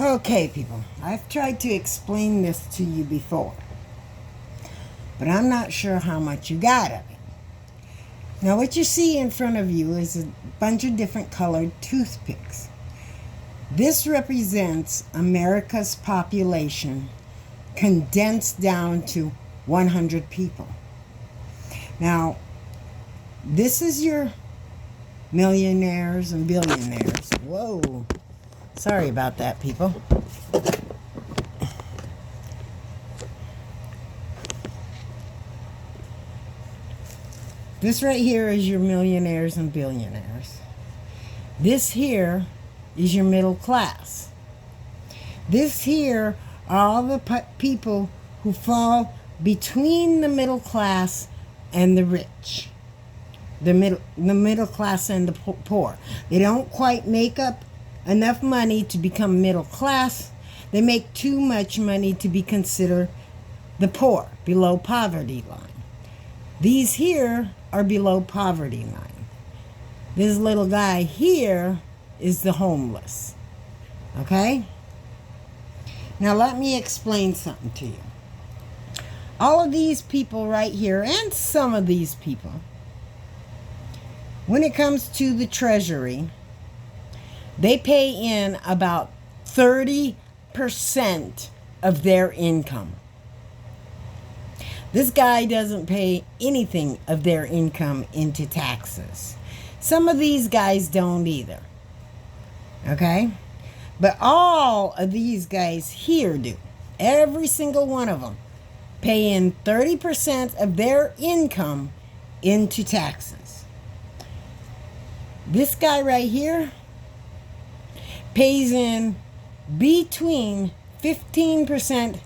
Okay, people, I've tried to explain this to you before, but I'm not sure how much you got of it. Now, what you see in front of you is a bunch of different colored toothpicks. This represents America's population condensed down to 100 people. Now, this is your millionaires and billionaires. Whoa. Sorry about that, people. This right here is your millionaires and billionaires. This here is your middle class. This here are all the people who fall between the middle class and the rich. The middle class and the poor. They don't quite make up enough money to become middle class. They make too much money to be considered the poor, below poverty line. These here are below poverty line. This little guy here is the homeless. Okay? Now let me explain something to you. All of these people right here, and some of these people, when it comes to the Treasury, they pay in about 30% of their income. This guy doesn't pay anything of their income into taxes. Some of these guys don't either. Okay? But all of these guys here do. Every single one of them pay in 30% of their income into taxes. This guy right here pays in between 15%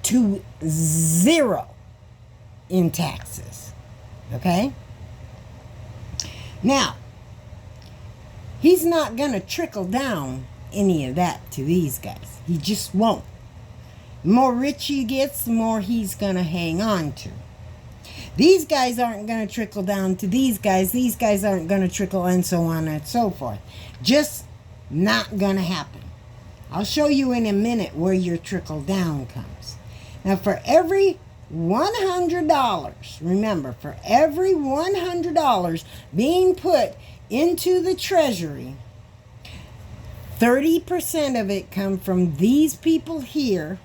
to 0 in taxes. Okay? Now, he's not going to trickle down any of that to these guys. He just won't. The more rich he gets, the more he's going to hang on to. These guys aren't going to trickle down to these guys. These guys aren't going to trickle, and so on and so forth. Just not going to happen. I'll show you in a minute where your trickle down comes. Now, for every $100, remember, for every $100 being put into the Treasury, 30% of it come from these people here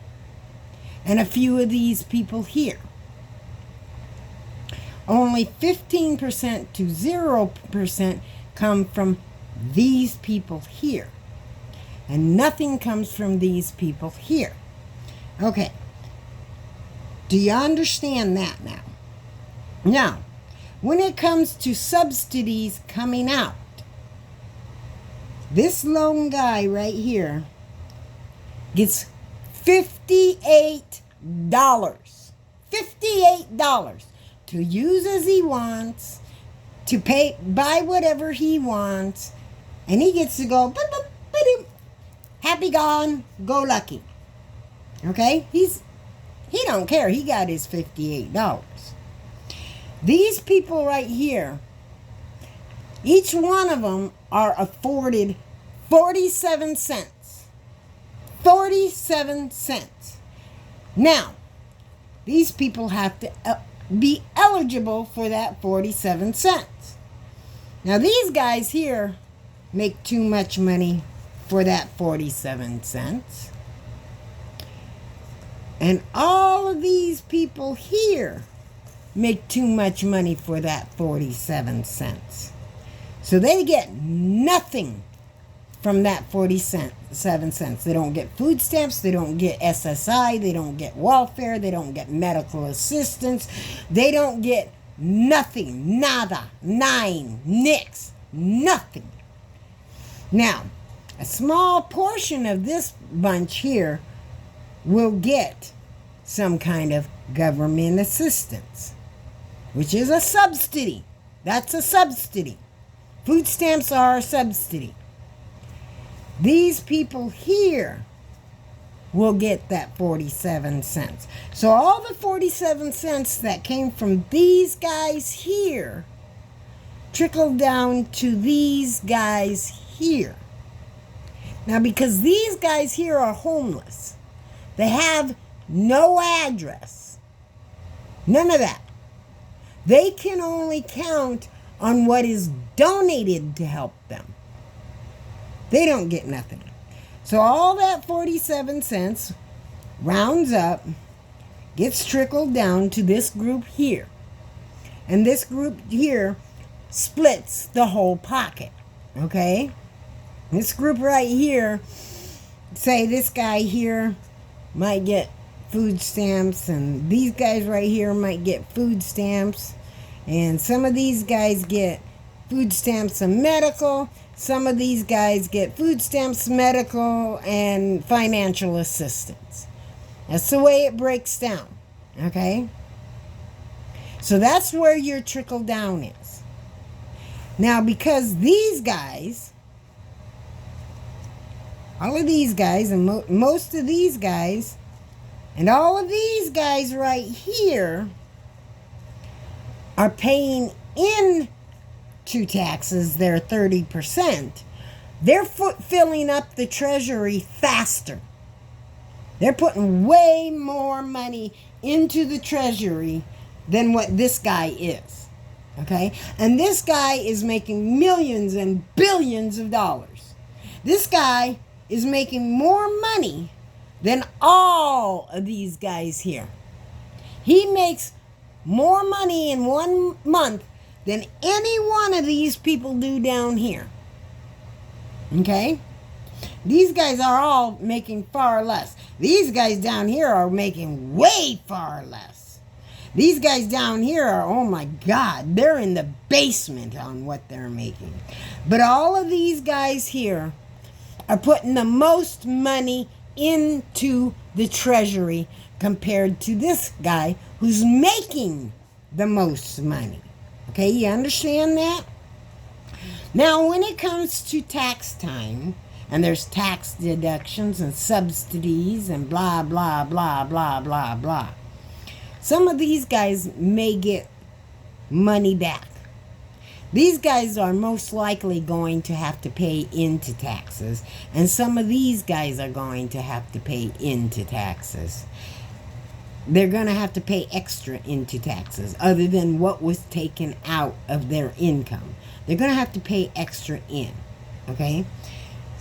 and a few of these people here. Only 15% to 0% come from these people here. And nothing comes from these people here. Okay. Do you understand that now? Now, when it comes to subsidies coming out, this lone guy right here gets $58. $58 to use as he wants, to buy whatever he wants, and he gets to go happy gone, go lucky. Okay? He don't care. He got his $58. These people right here, each one of them are afforded 47 cents. 47 cents. Now, these people have to be eligible for that 47 cents. Now, these guys here make too much money for that 47 cents. And all of these people here make too much money for that 47 cents. So they get nothing from that 47 cents. They don't get food stamps. They don't get SSI. They don't get welfare. They don't get medical assistance. They don't get nothing. Nada. Nine. Nix. Nothing. Now, a small portion of this bunch here will get some kind of government assistance, which is a subsidy. That's a subsidy. Food stamps are a subsidy. These people here will get that 47 cents. So all the 47 cents that came from these guys here trickled down to these guys here. Now, because these guys here are homeless, they have no address, none of that. They can only count on what is donated to help them. They don't get nothing. So all that 47 cents rounds up, gets trickled down to this group here. And this group here splits the whole pocket. Okay? This group right here, say this guy here might get food stamps, and these guys right here might get food stamps, and some of these guys get food stamps and medical, some of these guys get food stamps, medical, and financial assistance. That's the way it breaks down. Okay? So that's where your trickle down is. Now, because these guys, all of these guys, and most of these guys, and all of these guys right here are paying into taxes their 30%, they're filling up the treasury faster. They're putting way more money into the treasury than what this guy is. Okay? And this guy is making millions and billions of dollars. This guy is making more money than all of these guys here. He makes more money in 1 month than any one of these people do down here. Okay? These guys are all making far less. These guys down here are making way far less. These guys down here are, oh my God, they're in the basement on what they're making. But all of these guys here are putting the most money into the treasury compared to this guy who's making the most money. Okay, you understand that? Now, when it comes to tax time, and there's tax deductions and subsidies and blah, blah, blah, blah, blah, blah, some of these guys may get money back. These guys are most likely going to have to pay into taxes, and some of these guys are going to have to pay into taxes. They're going to have to pay extra into taxes other than what was taken out of their income. They're going to have to pay extra in, okay?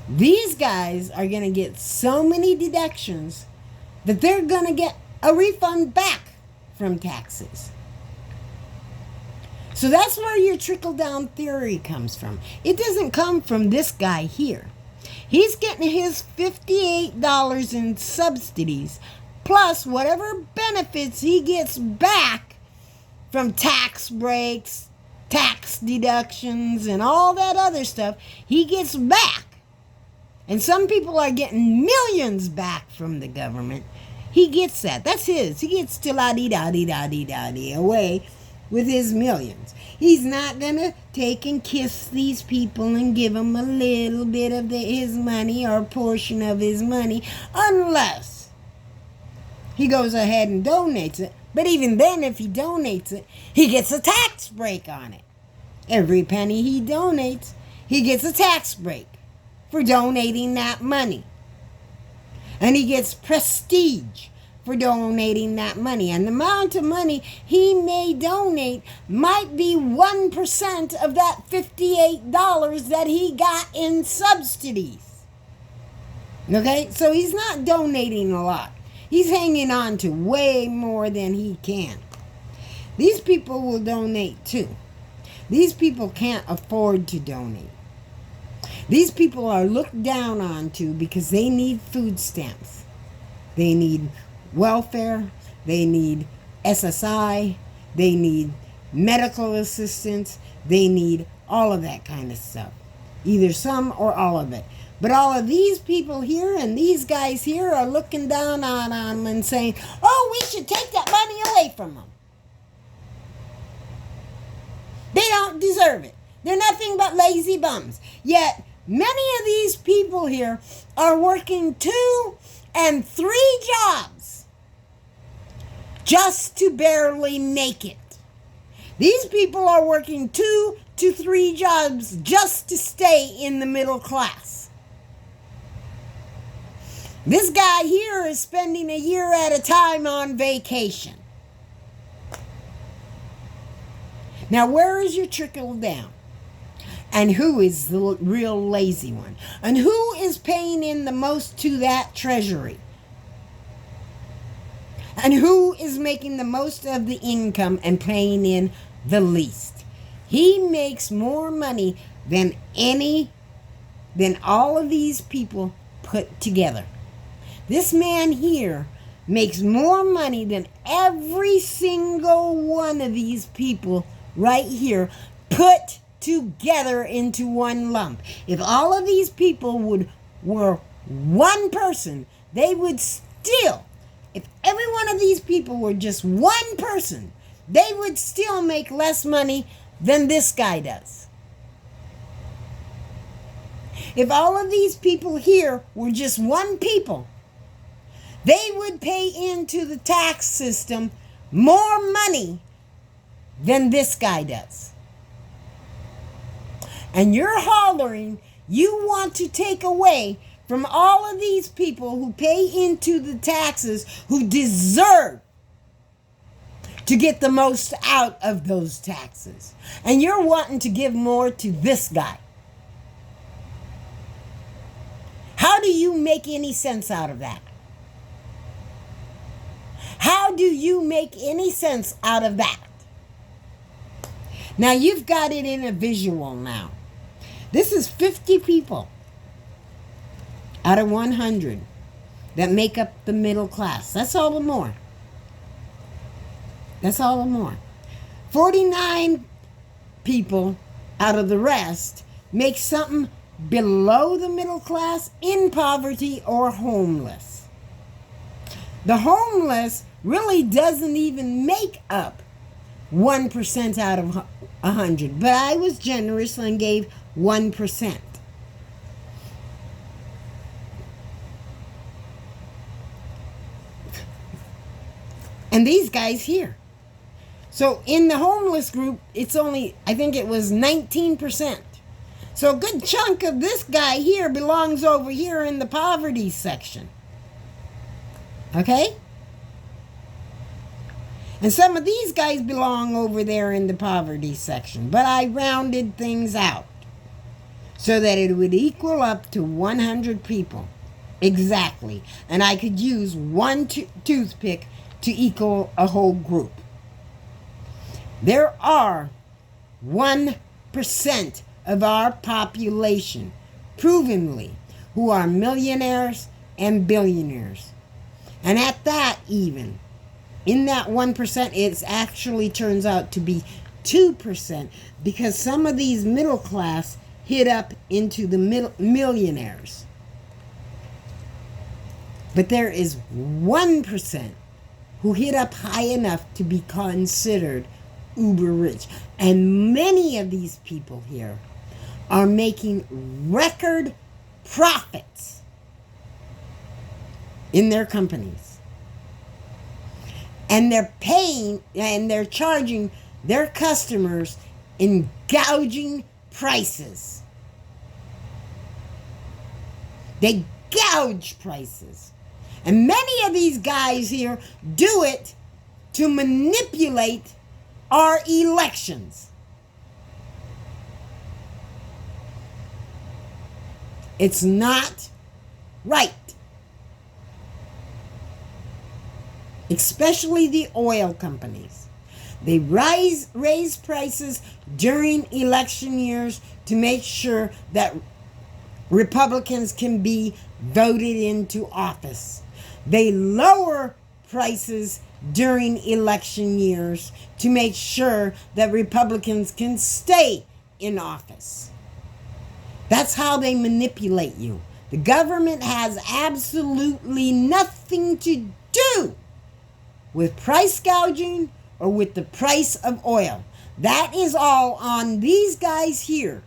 These guys are going to get so many deductions that they're going to get a refund back from taxes. So that's where your trickle-down theory comes from. It doesn't come from this guy here. He's getting his $58 in subsidies, plus whatever benefits he gets back from tax breaks, tax deductions, and all that other stuff, he gets back. And some people are getting millions back from the government. He gets that. That's his. He gets to la-dee-da-dee-da-dee-da-dee away with his millions. He's not going to take and kiss these people and give them a little bit of his money or a portion of his money unless he goes ahead and donates it. But even then, if he donates it, he gets a tax break on it. Every penny he donates, he gets a tax break for donating that money. And he gets prestige for donating that money. And the amount of money he may donate might be 1% of that $58 that he got in subsidies. Okay? So he's not donating a lot. He's hanging on to way more than he can. These people will donate too. These people can't afford to donate. These people are looked down on to because they need food stamps. They need welfare. They need SSI. They need medical assistance. They need all of that kind of stuff. Either some or all of it. But all of these people here and these guys here are looking down on them and saying, oh, we should take that money away from them. They don't deserve it. They're nothing but lazy bums. Yet, many of these people here are working 2 and 3 jobs just to barely make it. These people are working 2 to 3 jobs just to stay in the middle class. This guy here is spending a year at a time on vacation. Now, where is your trickle down? And who is the real lazy one? And who is paying in the most to that treasury? And who is making the most of the income and paying in the least? He makes more money than all of these people put together. This man here makes more money than every single one of these people right here put together into one lump. If all of these people were one person, they would still, if every one of these people were just one person, they would still make less money than this guy does. If all of these people here were just one people, they would pay into the tax system more money than this guy does. And you're hollering, you want to take away from all of these people who pay into the taxes, who deserve to get the most out of those taxes. And you're wanting to give more to this guy. How do you make any sense out of that? How do you make any sense out of that? Now you've got it in a visual now. This is 50 people out of 100 that make up the middle class. That's all the more. That's all the more. 49 people out of the rest make something below the middle class, in poverty, or homeless. The homeless really doesn't even make up 1% out of 100, but I was generous and gave 1%. And these guys here. So in the homeless group, it's only, I think it was 19%. So a good chunk of this guy here belongs over here in the poverty section. Okay? And some of these guys belong over there in the poverty section. But I rounded things out so that it would equal up to 100 people. Exactly. And I could use one toothpick to equal a whole group. There are 1% of our population, provenly, who are millionaires and billionaires. And at that even, in that 1%, it actually turns out to be 2%, because some of these middle class hit up into the millionaires. But there is 1% who hit up high enough to be considered uber rich. And many of these people here are making record profits in their companies. And they're paying and they're charging their customers in gouging prices. They gouge prices. And many of these guys here do it to manipulate our elections. It's not right. Especially the oil companies. They raise prices during election years to make sure that Republicans can be voted into office. They lower prices during election years to make sure that Republicans can stay in office. That's how they manipulate you. The government has absolutely nothing to do with price gouging or with the price of oil. That is all on these guys here,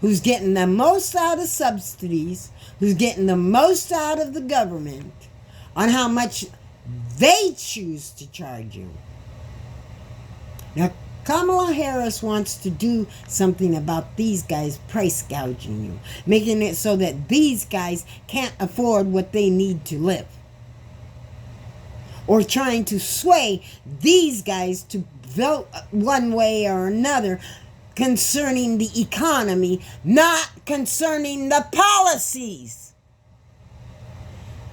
who's getting the most out of subsidies, who's getting the most out of the government, on how much they choose to charge you. Now, Kamala Harris wants to do something about these guys price gouging you, making it so that these guys can't afford what they need to live. Or trying to sway these guys to vote one way or another concerning the economy, not concerning the policies.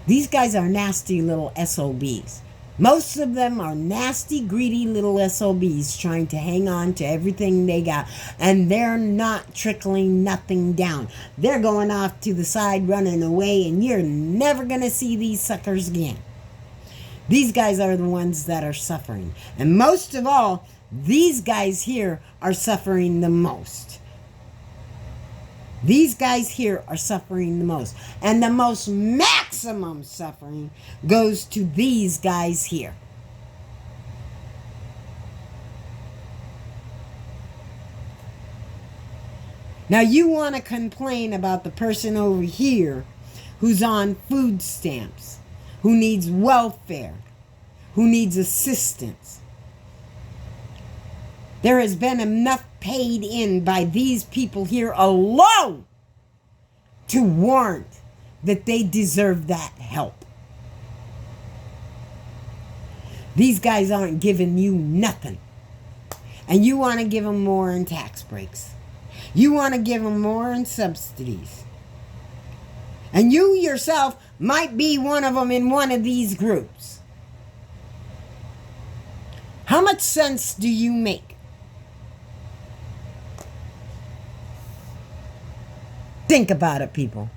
These guys are nasty little SOBs. Most of them are nasty, greedy little SOBs trying to hang on to everything they got. And they're not trickling nothing down. They're going off to the side, running away, and you're never going to see these suckers again. These guys are the ones that are suffering. And most of all, these guys here are suffering the most. These guys here are suffering the most. And the most maximum suffering goes to these guys here. Now you want to complain about the person over here who's on food stamps, who needs welfare, who needs assistance. There has been enough paid in by these people here alone to warrant that they deserve that help. These guys aren't giving you nothing. And you want to give them more in tax breaks. You want to give them more in subsidies. And you yourself might be one of them in one of these groups. How much sense do you make? Think about it, people.